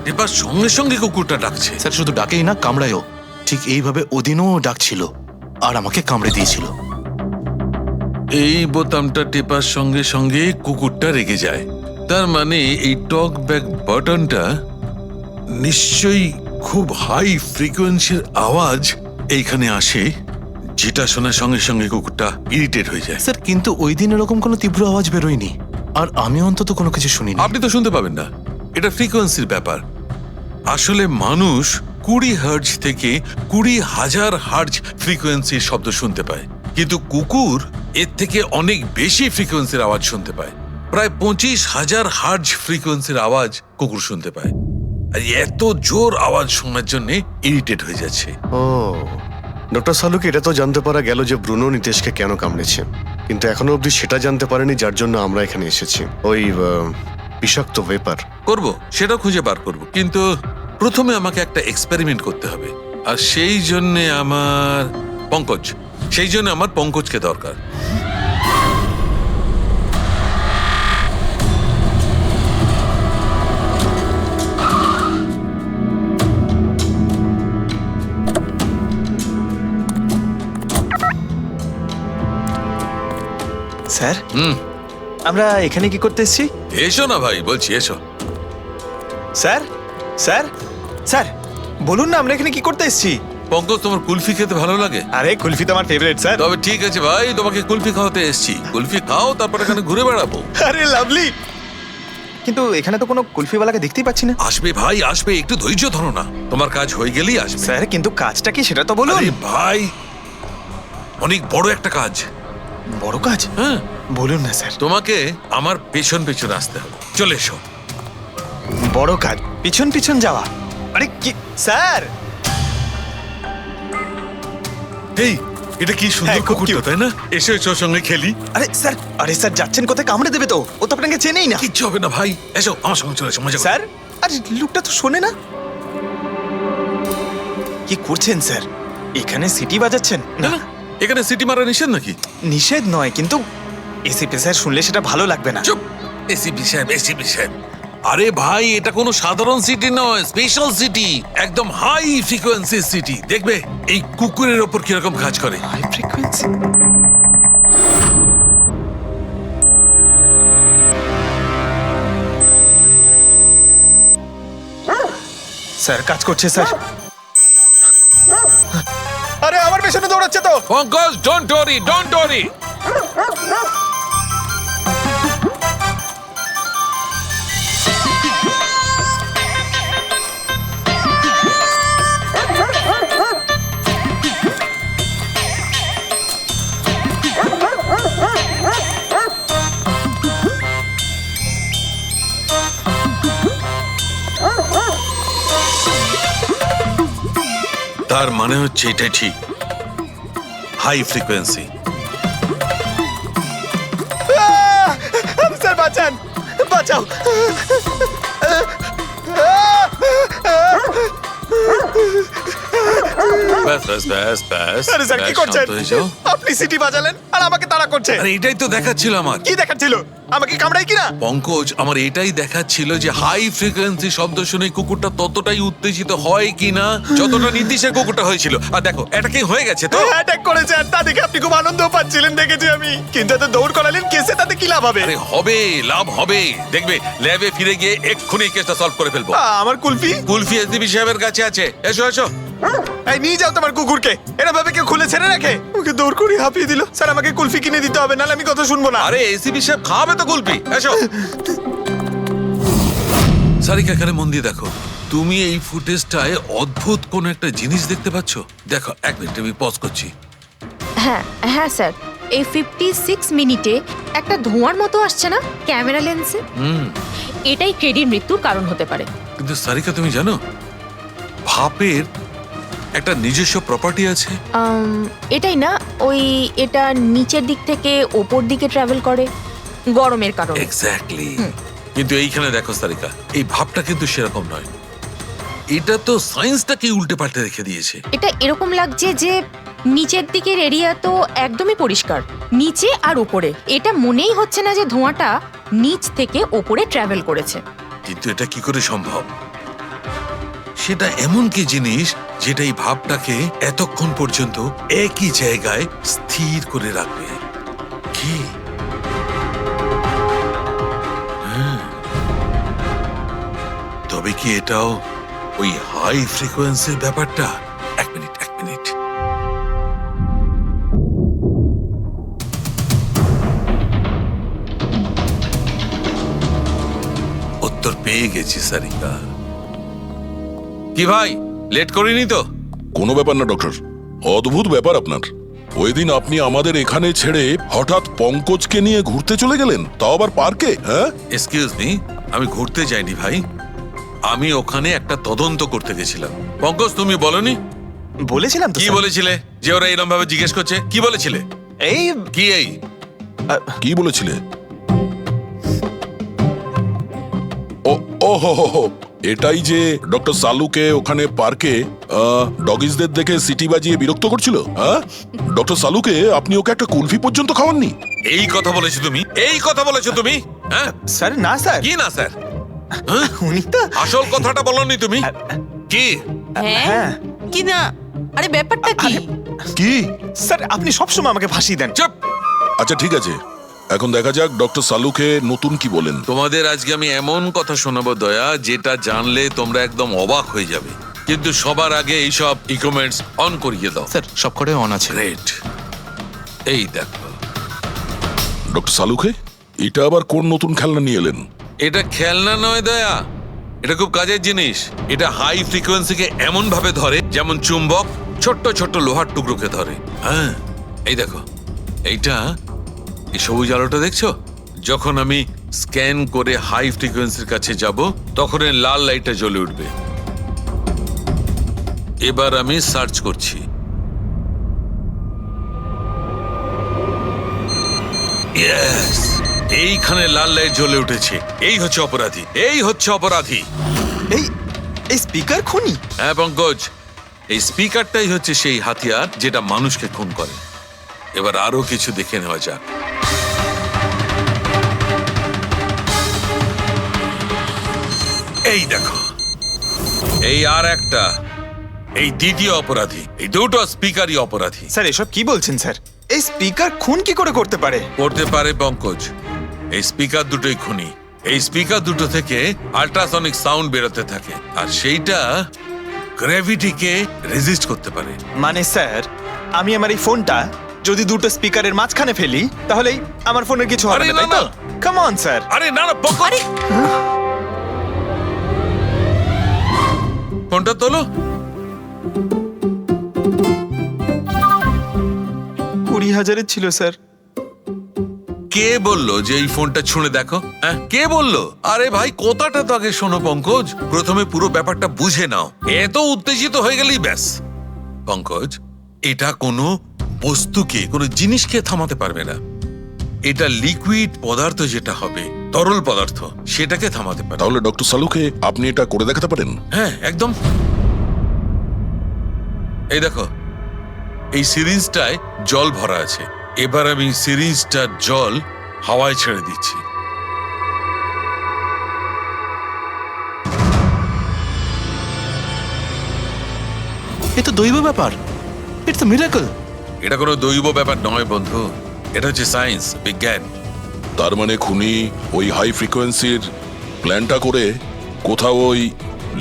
টেপার সঙ্গে সঙ্গে কুকুরটা ডাকছে। স্যার শুধু ডাকেই না, কামড়ায়ও। ঠিক এইভাবে ওদিনও ডাকছিল আর আমাকে কামড়ে দিয়েছিল। এই বোতামটা টেপার সঙ্গে সঙ্গে কুকুরটা রেগে যায়। তার মানে এই টক ব্যাক বাটনটা নিশ্চয়ই খুব হাই ফ্রিকোয়েন্সির আওয়াজ এইখানে আসে, যেটা শোনার সঙ্গে সঙ্গে কুকুরটা ইরিটেট হয়ে যায়। স্যার কিন্তু ওই দিন এরকম কোনো তীব্র আওয়াজ বেরোয়নি, আর আমি অন্তত কোনো কিছু শুনিনি। আপনি তো শুনতে পাবেন না, এটা ফ্রিকোয়েন্সির ব্যাপার। আসলে মানুষ 20 হার্জ থেকে 20,000 হার্জ ফ্রিকোয়েন্সির শব্দ শুনতে পায়, কিন্তু কুকুর এর থেকে অনেক বেশি ফ্রিকোয়েন্সির আওয়াজ শুনতে পায়। প্রায় 25,000 হার্জ ফ্রিকোয়েন্সির আওয়াজ কুকুর শুনতে পায়। আর এত জোর আওয়াজ শোনার জন্য ইরিটেট হয়ে যাচ্ছে। ও ডক্টর সালুকে এটা তো জানতে পারা গেল যে ব্রুনো নিতেশকে কেন কামড়েছে, কিন্তু এখনো অবধি সেটা জানতে পারেনি যার জন্য আমরা এখানে এসেছি, ওই বিষাক্ত ভেপার। করব, সেটা খুঁজে বার করব, কিন্তু প্রথমে আমাকে একটা এক্সপেরিমেন্ট করতে হবে, আর সেই জন্য আমার পঙ্কজকে দরকার। স্যার আমরা এখানে কি করতে এসেছি? এসো না ভাই, বলছি এসো। স্যার স্যার স্যার বলুন না আমরা এখানে কি করতে এসেছি? পঙ্কজ, তোমার কুলফি খেতে ভালো লাগে? আরে কুলফি তো আমার ফেভারিট স্যার। তবে ঠিক আছে ভাই, তোমাকে কুলফি খাওয়াতে এসেছি। কুলফি খাও, তারপর এখানে ঘুরে বেড়াবো। আরে লাভলি, কিন্তু এখানে তো কোনো কুলফিওয়ালাকে দেখতেই পাচ্ছি না। আসবে ভাই, আসবে, একটু ধৈর্য ধরো না, তোমার কাজ হয়ে গেলেই আসবে। স্যার কিন্তু কাজটা কি সেটা তো বলুন। আরে ভাই, অনেক বড় একটা কাজ। বড় কাজ? হ্যাঁ, বলুন না স্যার। তোমাকে আমার পেছন পেছন আসতে হবে, চলে এসো। বড় কাজ, পিছন পিছন যাওয়া? আরে কি স্যার! এই, এটা কি সুন্দর কুকুরটা, তাই না? এসো এসো, সঙ্গে খেলি। আরে স্যার যাচ্ছেন কোথায়? কামড়ে দেবে তো, ও তো আপনাকে চেনেই না। কিচ্ছু হবে না ভাই, এসো আমার সঙ্গে চলে এসো, মজা করো। স্যার আরে লোকটা তো শোনে না। কি করছেন স্যার? এখানে সিটি বাজাচ্ছেন? না, এখানে সিটি মারা নিষেধ নাকি? নিষেধ নয়, কিন্তু এসিপি স্যার শুনলে সেটা ভালো লাগবে না। চুপ, এসিপি সাহেব। আরে ভাই, এটা কোনো সাধারণ সিটি নয়, স্পেশাল সিটি, একদম হাই ফ্রিকোয়েন্সি সিটি। দেখবে এই কুকুরের ওপর কিরকম কাজ করে। High frequency? স্যার কাজ করছে স্যার। আরে আমার পেছনে দৌড়াচ্ছে তো। Pankaj, don't worry. তার মানে হচ্ছে এটা ঠিক, হাই ফ্রিকোয়েন্সি। স্যার বাঁচান, বাঁচাও। ব্যাস। আরে স্যার কি করছেন? শান্ত হয়ে যাও। আপনি সিটি বাজালেন আর আমাকে তাড়া করছেন। আরে এটাই তো দেখাচ্ছিল আমার। কি দেখাচ্ছিল? আমাকে কামড়াই কিনা? পঙ্কজ, আমার এটাই দেখাচ্ছিল যে হাই ফ্রিকোয়েন্সি শব্দ শুনে কুকুরটা ততটাই উত্তেজিত হয় কিনা যতটা নীতিশের কুকুরটা হয়েছিল। আর দেখো, এটা কি হয়ে গেছে তো? অ্যাটাক করেছে, আর তা দেখে আপনি খুব আনন্দ পাচ্ছিলেন দেখেছি আমি। কিন্তু এত দৌড় করালেন কেসে, তাতে কি লাভ হবে? আরে হবে, লাভ হবে। দেখবে ল্যাবে ফিরে গিয়ে এক্ষুনি কেসটা সলভ করে ফেলবো। আমার কুলফি এসডিপি সাহেবের কাছে আছে, এসো। এই নিয়ে যাও তোমার কুকুরকে। এরা ভাবে কেউ খুলে ছেড়ে রাখে? ওকে দৌড় করে হাঁপিয়ে দিল। স্যার আমাকে কুলফি কিনে দিতে হবে, নাহলে আমি কথা শুনবো না। আরে এসিপি সাহেব খাবে তো কুলফি, এসো। সারিকা, এখানে মন দিয়ে দেখো, তুমি এই ফুটেজটায় অদ্ভুত কোন একটা জিনিস দেখতে পাচ্ছ? দেখো, এক মিনিট আমি পজ করছি। হ্যাঁ স্যার, এই 56 মিনিটে একটা ধোঁয়ার মতো আসছে না ক্যামেরা লেন্সে? এটাই কেডির মৃত্যুর কারণ হতে পারে। কিন্তু সারিকা, তুমি জানো ভাপের একটা নিজস্ব প্রপার্টি আছে? এটাই না, এটা নিচের দিক থেকে ওপর দিকে ট্রাভেল করে গরমের কারণে। এক্স্যাক্টলি। কিন্তু এইখানে দেখো সারিকা, এই ভাবটা কিন্তু সেরকম নয়। এটা তো সায়েন্সটাকে উল্টে পাল্টে রেখে দিয়েছে। এটা এরকম লাগছে যে নিচের দিকের এরিয়া তো একদমই পরিষ্কার, নিচে আর উপরে এটা মনেই হচ্ছে না যে ধোঁয়াটা নিচ থেকে ওপরে ট্রাভেল করেছে। কিন্তু এটা কি করে সম্ভব? সেটা এমন কি জিনিস যেটা এই ভাবটাকে এতক্ষণ পর্যন্ত একই জায়গায় স্থির করে রাখবে? কি? তবে কি এটাও ওই হাই ফ্রিকোয়েন্সির ব্যাপারটা? এক মিনিট। উত্তর পেয়ে গেছি সারিকা। কি ভাই, লেট করিনি তো? কোনো ব্যাপার না ডক্টর, অদ্ভুত ব্যাপার আপনার। ওই দিন আপনি আমাদের এখানে ছেড়ে হঠাৎ পঙ্কজকে নিয়ে ঘুরতে চলে গেলেন, তাও আবার পার্কে। হ্যাঁ, এক্সকিউজ মি, আমি ঘুরতে যাইনি ভাই, আমি ওখানে একটা তদন্ত করতে গেছিলাম। পঙ্কজ, তুমি বলনি বলেছিলাম তো কি স্যার। বলেছিলে যে ওরা এরকম ভাবে জিজ্ঞেস করছে? কি বলেছিলে? এই কি এই? কি বলেছিলে? ও ও হো হো হো, এটাই যে ডক্টর সালুকে ওখানে পার্কে ডগিসদের দেখে সিটি বাজিয়ে বিরক্ত করছিল। হ্যাঁ, ডক্টর সালুকে আপনি ওকে একটা কুলফি পর্যন্ত খাওয়াননি? এই কথা বলেছো তুমি? এই কথা বলেছো তুমি? হ্যাঁ স্যার না স্যার, কি না স্যার? উনি তো আসল কথাটা বলনি তুমি। কি? হ্যাঁ কি না? আরে ব্যাপারটা কি? কি? স্যার আপনি সবসময় আমাকে ফাঁসিয়ে দেন। চুপ! আচ্ছা ঠিক আছে, এখন দেখা যাক ডক্টর সালুকে নতুন কি বলেন। তোমাদের আজকে আমি এমন কথা শোনাবো দয়া, যেটা জানলে তোমরা একদম অবাক হয়ে যাবে। কিন্তু সবার আগে এইসব ইকুইপমেন্টস অন করিয়ে দাও। স্যার সবকটাই অন আছে। গ্রেট। এই দেখো, ডক্টর সালুকে এটা আবার কোন নতুন খেলনা নিয়ে এলেন? এটা খেলনা নয় দয়া, এটা খুব কাজের জিনিস। এটা হাই ফ্রিকোয়েন্সিকে এমন ভাবে ধরে যেমন চুম্বক ছোট্ট ছোট্ট লোহার টুকরোকে ধরে। হ্যাঁ, এই দেখো, এইটা, এই সবুজ আলোটা দেখছো? যখন আমি স্ক্যান করে হাই ফ্রিকোয়েন্সির কাছে যাব, তখন এই লাল লাইটটা জ্বলে উঠবে। এবার আমি সার্চ করছি। ইয়েস, এইখানে লাল লাইট জ্বলে উঠেছে। এই হচ্ছে অপরাধী, এই হচ্ছে অপরাধী। এই এই স্পিকার খুনি? হ্যাঁ পঙ্কজ, এই স্পিকারটাই হচ্ছে সেই হাতিয়ার যেটা মানুষকে খুন করে। এবার আরো কিছু দেখে নেওয়া যাক। এই দেখো, এই আর একটা, এই দ্বিতীয় অপরাধী। এই দুটো স্পিকারই অপরাধী। স্যার এসব কি বলছেন স্যার? এই স্পিকার খুন কি করে করতে পারে? করতে পারে পঙ্কজ, এই স্পিকার দুটোই খুনি। এই স্পিকার দুটো থেকে আল্ট্রাসনিক সাউন্ড বেরোতে থাকে, আর সেইটা গ্র্যাভিটিকে রেজিস্ট করতে পারে। মানে স্যার, আমি আমার এই ফোনটা যদি দুটো স্পিকারের মাঝখানে ফেলি, তাহলেই আমার ফোনের কিছু হবে আরে না, না, তাই তো? না। Come on sir. আরে না না পঙ্কজ, ফোনটা তোলো। 20,000-এর ছিল স্যার। কে বললো যে এই ফোনটা ছুঁড়ে দেখো? হ্যাঁ, কে বললো? আরে ভাই, কথাটা তো আগে শোনো পঙ্কজ, প্রথমে পুরো ব্যাপারটা বুঝে নাও। এত উত্তেজিত হয়ে গেলেই ব্যাস। পঙ্কজ, এটা কোনো বস্তুকে, কোনো জিনিসকে থামাতে পারবে না। এটা লিকুইড পদার্থ, যেটা হবে তরল পদার্থ, সেটাকে থামাতে পারে। তাহলে ডক্টর সালুকে আপনি এটা করে দেখাতে পারেন? হ্যাঁ একদম। এই দেখো, এই সিরিঞ্জটায় জল ভরা আছে। এবার আমি সিরিঞ্জটার জল হাওয়ায় ছেড়ে দিচ্ছি। এ তো দৈব ব্যাপার। It's a miracle. এটা কোনো দৈব ব্যাপার নয় বন্ধু, এটা হচ্ছে সায়েন্স, বিজ্ঞান। তার মানে খুনি ওই হাই ফ্রিকোয়েন্সির প্ল্যানটা করে কোথাও ওই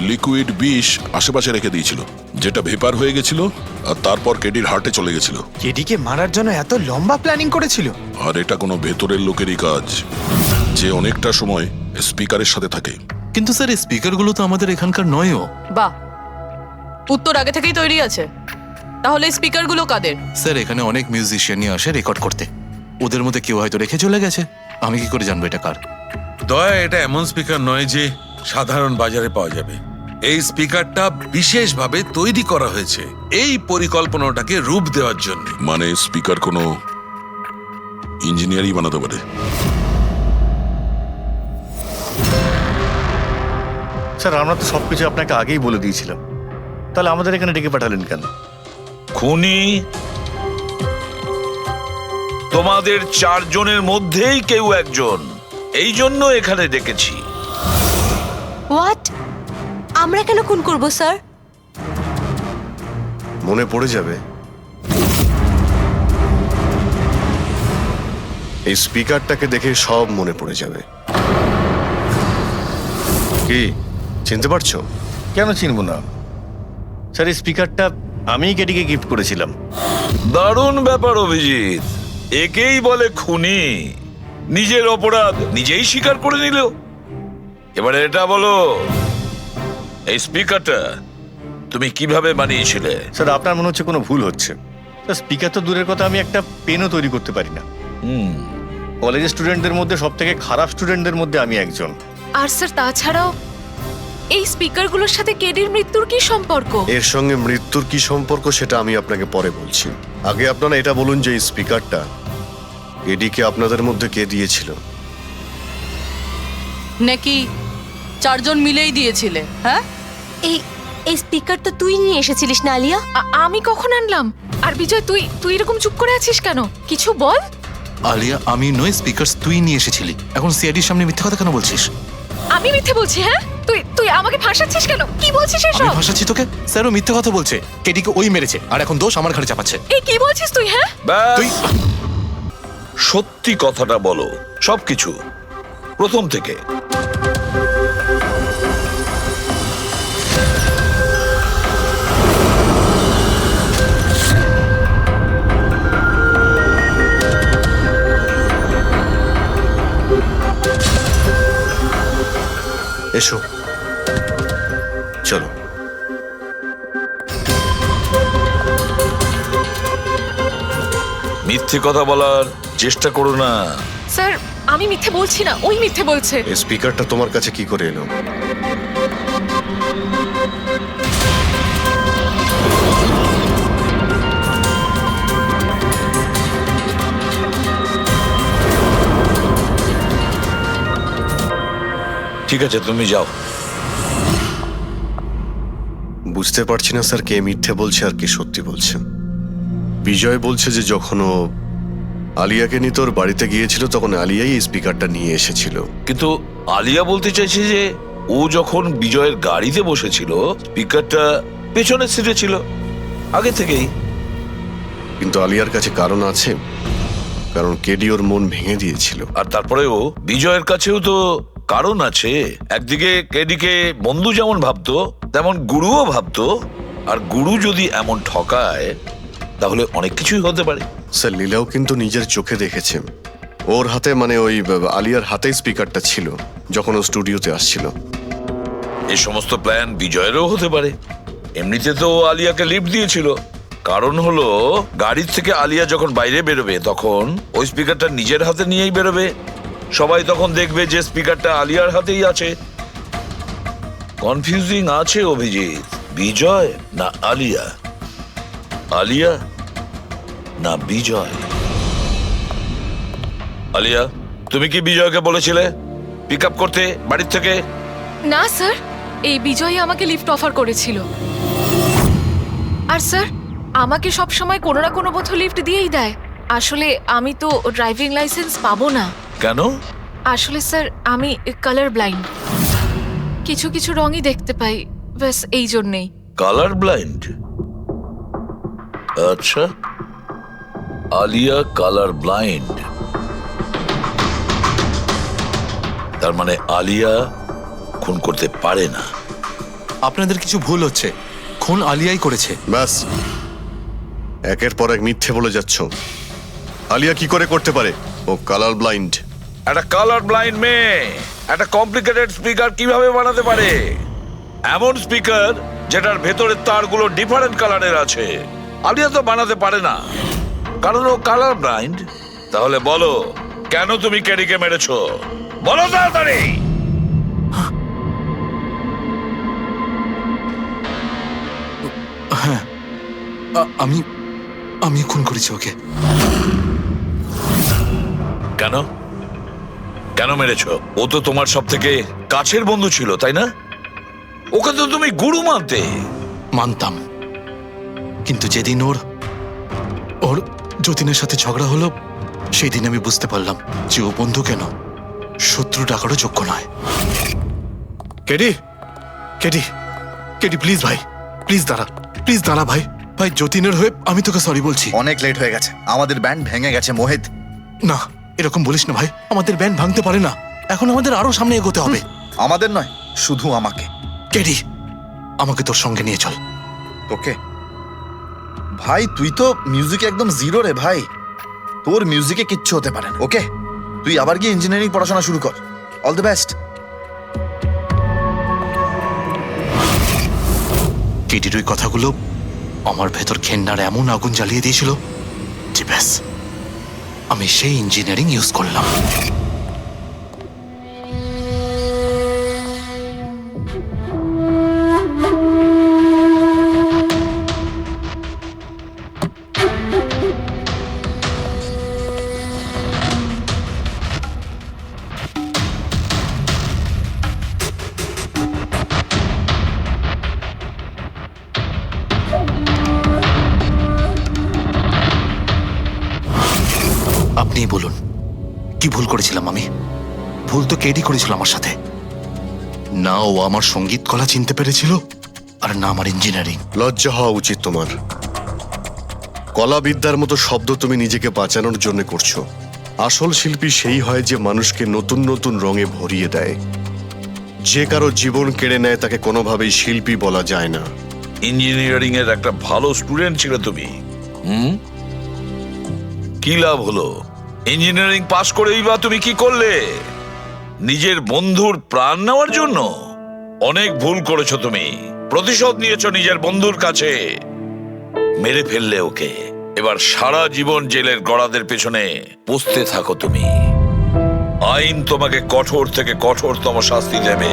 লিকুইড বিষ আশেপাশে রেখে দিয়েছিল, যেটা ভেপার হয়ে গেছিল, আর তারপর কেডির হার্টে চলে গেছিল। কেডিকে মারার জন্য এত লম্বা প্ল্যানিং করেছিল? আর এটা কোনো ভেতরের লোকেরই কাজ, যে অনেকটা সময় স্পিকারের সাথে থাকে। কিন্তু স্যার এই স্পিকারগুলো তো আমাদের এখানকার নয়ও। বাহ, উত্তর আগে থেকেই তৈরি আছে। তাহলে স্পিকারগুলো কাদের? স্যার এখানে অনেক মিউজিশিয়ানই আসে রেকর্ড করতে, ওদের মধ্যে কেউ হয়তো রেখে চলে গেছে। আমি কি করে জানবো এটা কার? দয়া, এটা এমন স্পিকার নয় যে সাধারণ বাজারে পাওয়া যাবে। এই স্পিকারটা বিশেষভাবে তৈরি করা হয়েছে এই পরিকল্পনাটাকে রূপ দেওয়ার জন্য। মানে স্পিকার কোনো ইঞ্জিনিয়ারই বানাতে পারে। স্যার আমরা তো সবকিছু আপনাকে আগেই বলে দিয়েছিলাম, তাহলে আমাদের এখানে ডেকে পাঠালেন কেন? খুনি তোমাদের চারজনের মধ্যেই কেউ একজন, এই জন্য এখানে ডেকেছি। হোয়াট? আমরা কেন খুন করব স্যার? মনে পড়ে যাবে, এই স্পিকারটাকে দেখে সব মনে পড়ে যাবে। কি চিনতে পারছো? কেন চিনব না স্যার, এই স্পিকারটা আমিই কেডিকে গিফট করেছিলাম। দারুণ ব্যাপার অভিজিৎ, একেই বলে খুনি। নিজের অপরাধ নিজেই স্বীকার করে নিল। এবারে এটা বলো, এই স্পিকারটা তুমি কিভাবে বানিয়েছিলে? স্যার আপনার মনে হচ্ছে কোনো ভুল হচ্ছে। স্যার স্পিকার তো দূরের কথা, আমি একটা পেনও তৈরি করতে পারি না। কলেজের স্টুডেন্টদের মধ্যে সব থেকে খারাপ স্টুডেন্টদের মধ্যে আমি একজন। আর স্যার তাছাড়াও এই স্পিকারগুলোর সাথে কেডির মৃত্যুর কি সম্পর্ক? এর সঙ্গে মৃত্যুর কি সম্পর্ক সেটা আমি আপনাকে পরে বলছি। আগে আপনারা এটা বলুন যে এই স্পিকারটা এডিকে আপনাদের মধ্যে কে দিয়েছিল? নাকি চারজন মিলেই দিয়েছিলে? হ্যাঁ, এই এই স্পিকার তো তুই নিয়ে এসেছিলিস না আলিয়া? আমি কখন আনলাম? আর বিজয়, তুই তুই এরকম চুপ করে আছিস কেন? কিছু বল। আলিয়া, আমি নই, স্পিকার তুই নিয়ে এসেছিলি। এখন সিআইডির সামনে মিথ্যা কথা কেন বলছিস? আমি মিথ্যে বলছি? হ্যাঁ, তুই তুই আমাকে ফাঁসাচ্ছিস কেন? কি বলছিস আমি এসব? ভাসাচ্ছি তোকে? স্যারও মিথ্যা কথা বলছে। কেডিকে ওই মেরেছে আর এখন দোষ আমার ঘাড়ে চাপাচ্ছে। এই কি বলছিস তুই? হ্যাঁ, তুই সত্যি কথাটা বলো, সবকিছু প্রথম থেকে। এসো, চলো। মিথ্যে কথা বলার চেষ্টা করো না। স্যার আমি মিথ্যে বলছি না, ওই মিথ্যে বলছে। এই স্পিকারটা তোমার কাছে কি করে এলো? ঠিক আছে, তুমি যাও। বুঝতে পারছি না স্যার, কে মিথ্যে বলছে আর কে সত্যি বলছে। বিজয় বলছে যে যখন ও আলিয়াকে নিয়ে তোর বাড়িতে গিয়েছিল তখন আলিয়াই এই স্পিকারটা নিয়ে এসেছিল। কিন্তু আলিয়া বলতে চাইছে যে ও যখন বিজয়ের গাড়িতে বসেছিল স্পিকারটা পেছনের সিটে ছিল আগে থেকেই। কিন্তু আলিয়ার কাছে কারণ আছে, কারণ কেডি ওর মন ভেঙে দিয়েছিল। আর তারপরেও বিজয়ের কাছেও তো কারণ আছে। একদিকে কেডিকে বন্ধু যেমন ভাবতো তেমন গুরুও ভাবতো, আর গুরু যদি এমন ঠকায় তাহলে অনেক কিছুই হতে পারে। স্যার, লীলাও কিন্তু নিজের চোখে দেখেছে ওর হাতে, মানে ওই আলিয়ার হাতে স্পিকারটা ছিল যখন ও স্টুডিওতে আসছিল। এই সমস্ত প্ল্যান বিজয়েরও হতে পারে। এমনিতে তো ও আলিয়াকে লিফট দিয়েছিল, কারণ হলো গাড়ির থেকে আলিয়া যখন বাইরে বেরোবে তখন ওই স্পিকারটা নিজের হাতে নিয়েই বেরোবে। সবাই তখন দেখবে যে স্পিকারটা আলিয়ার হাতেই আছে। কনফিউজিং আছে অভিজিৎ। বিজয় না আলিয়া, আলিয়া না বিজয়। আলিয়া, তুমি কি বিজয়কে বলেছিলে পিক আপ করতে বাড়ির থেকে? না স্যার, এই বিজয় আমাকে লিফট অফার করেছিল। আর স্যার আমাকে সব সময় কোনো না কোনো পথে লিফট দিয়েই দেয়। আসলে আমি তো ড্রাইভিং লাইসেন্স পাবো না। কেন? আসলে স্যার আমি কালার ব্লাইন্ড, কিছু কিছু রঙই দেখতে পাই, ব্যাস এই জন্যেই। Colour blind? আচ্ছা, আলিয়া কালার ব্লাইন্ড। তার মানে আলিয়া খুন করতে পারে না। আপনাদের কিছু ভুল হচ্ছে, খুন আলিয়াই করেছে। ব্যাস, একের পর এক মিথ্যে বলে যাচ্ছ। আলিয়া কি করে করতে পারে? ও কালার ব্লাইন্ড। একটা কালার ব্লাইন্ড মেয়ে একটা কমপ্লিকেটেড স্পিকার কিভাবে বানাতে পারে? এমন স্পিকার যেটার ভেতরের তারগুলো ডিফারেন্ট কালারের আছে। আলিয়া তো বানাতে পারে না, কারণ ও কালার ব্লাইন্ড। তাহলে বলো, কেন তুমি কেডিকে মেরেছো? বলো তাড়াতাড়ি। হ্যাঁ, আমি আমি খুন করেছি ওকে। কেন কেন মেরেছো? ও তো তোমার সব থেকে কাছের বন্ধু ছিল, তাই না? ওকে তো তুমি গুরু মানতে। মানতাম, কিন্তু যেদিন ওর যতীনের সাথে ঝগড়া হলো সেই দিন আমি বুঝতে পারলাম যে ও বন্ধু কেন শত্রু ডাকারও যোগ্য নয়। কেডি, কেডি, কেডি প্লিজ ভাই, প্লিজ দাঁড়া, প্লিজ দাঁড়া ভাই। ভাই যতীনের হয়ে আমি তোকে সরি বলছি। অনেক লেট হয়ে গেছে, আমাদের ব্যান্ড ভেঙে গেছে মোহিত। না, এরকম বলিস না ভাই, আমাদের ব্যান্ড ভাঙতে পারে না। এখন আমাদের আরো সামনে এগোতে হবে। আমাদের নয়, শুধু আমাকে। কেডি, আমাকে তোর সঙ্গে নিয়ে চল। তোকে? ভাই তুই তো মিউজিকে একদম জিরো রে ভাই, তোর মিউজিকে কিচ্ছু হতে পারে না। ওকে, তুই আবার গিয়ে ইঞ্জিনিয়ারিং পড়াশোনা শুরু কর। All the best. কেডির ওই কথাগুলো আমার ভেতর ঘেন্নার এমন আগুন জ্বালিয়ে দিয়েছিল যে ব্যাস, আমি সেই ইঞ্জিনিয়ারিং ইউজ করলাম। আপনিই বলুন, কি ভুল করেছিলাম আমি? ভুল তো কেডি করেছিল আমার সাথে। না ও আমার সঙ্গীত কলা চিনতে পেরেছিল, আর না আমার ইঞ্জিনিয়ারিং। লজ্জা হওয়া উচিত তোমার। কলাবিদ্যার মতো শব্দ তুমি নিজেকে বাঁচানোর জন্য করছো। আসল শিল্পী সেই হয় যে মানুষকে নতুন নতুন রঙে ভরিয়ে দেয়। যে কারো জীবন কেড়ে নেয় তাকে কোনোভাবেই শিল্পী বলা যায় না। ইঞ্জিনিয়ারিং এর একটা ভালো স্টুডেন্ট ছিল তুমি। কি লাভ হলো? ইঞ্জিনিয়ারিং পাশ করেই বা তুমি কি করলে? নিজের বন্ধুর প্রাণ নেওয়ার জন্য? অনেক ভুল করেছো তুমি। প্রতিশোধ নিয়েছো নিজের বন্ধুর কাছে, মেরে ফেললে ওকে। এবার সারা জীবন জেলের গড়াদের পেছনে পুষতে থাকো তুমি। আইন তোমাকে কঠোর থেকে কঠোরতম শাস্তি দেবে।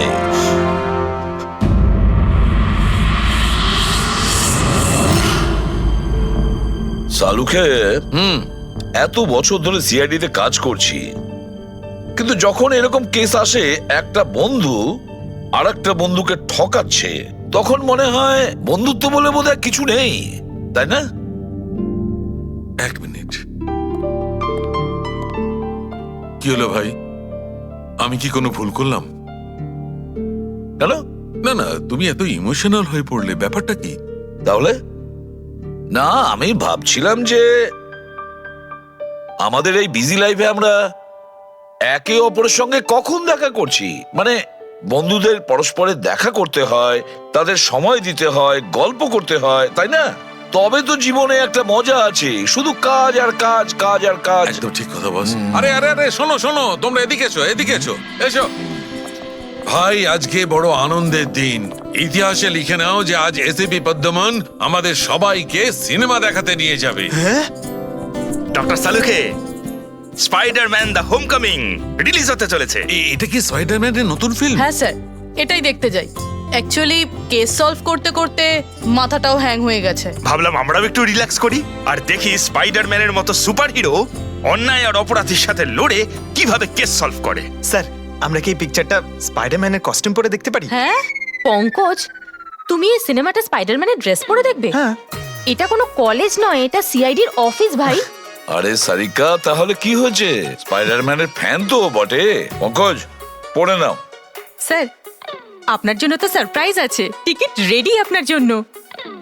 সালুকে এত বছর ধরে সিআইডি তে কাজ করছি, কিন্তু যখন এরকম কেস আসে একটা বন্ধু আর একটা বন্ধুকে ঠকাচ্ছে, তখন মনে হয় বন্ধুত্ব বলে বোধহয় কিছু নেই, তাই না? এক মিনিট, কি হলো ভাই? আমি কি কোনো ভুল করলাম? কেন? না না, তুমি এত ইমোশনাল হয়ে পড়লে, ব্যাপারটা কি? তাহলে না, আমি ভাবছিলাম যে আমাদের এই বিজি লাইফে আমরা একে অপরের সঙ্গে কখন দেখা করছি। মানে বন্ধুদের পরস্পরের দেখা করতে হয়, তাদের সময় দিতে হয়, গল্প করতে হয়, তাই না? তবে তো জীবনে একটা মজা আছে। শুধু কাজ আর কাজ, কাজ আর কাজ। একদম ঠিক কথা বস। আরে আরে আরে, শোনো শোনো, তোমরা এদিকে এসো, এদিকে এসো, এসো ভাই। আজকে বড় আনন্দের দিন। ইতিহাসে লিখে নাও যে আজ এসিপি পদ্মমন আমাদের সবাইকে সিনেমা দেখাতে নিয়ে যাবে। ডক্টর সালুকে, স্পাইডারম্যান দ্য হোমকামিং রিলিজ হতে চলেছে। এটা কি স্পাইডারম্যানের নতুন ফিল্ম? হ্যাঁ স্যার, এটাই দেখতে যাই। অ্যাকচুয়ালি কেস সলভ করতে করতে মাথাটাও হ্যাং হয়ে গেছে। ভাবলাম আমরাও একটু রিল্যাক্স করি আর দেখি স্পাইডারম্যানের মতো সুপারহিরো অন্যায় আর অপরাধীর সাথে লড়ে কিভাবে কেস সলভ করে। স্যার, আমরা কি এই পিকচারটা স্পাইডারম্যানের কস্টিউম পরে দেখতে পারি? হ্যাঁ পঙ্কজ, তুমি এই সিনেমাটা স্পাইডারম্যানের ড্রেস পরে দেখবে? হ্যাঁ। এটা কোনো কলেজ নয়, এটা সিআইডির অফিস ভাই। আরে সারিকা, তাহলে কি হয়েছে? স্পাইডারম্যানের ফ্যান তো বটে। পঙ্কজ, পড়ে নাও। স্যার, আপনার জন্য তো সারপ্রাইজ আছে। টিকিট রেডি আপনার জন্য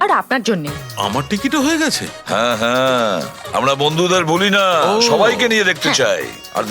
আর আপনার জন্য। আমার টিকিটও হয়ে গেছে? হ্যাঁ হ্যাঁ, আমরা বন্ধুদের বলি না, সবাইকে নিয়ে দেখতে চাই। আর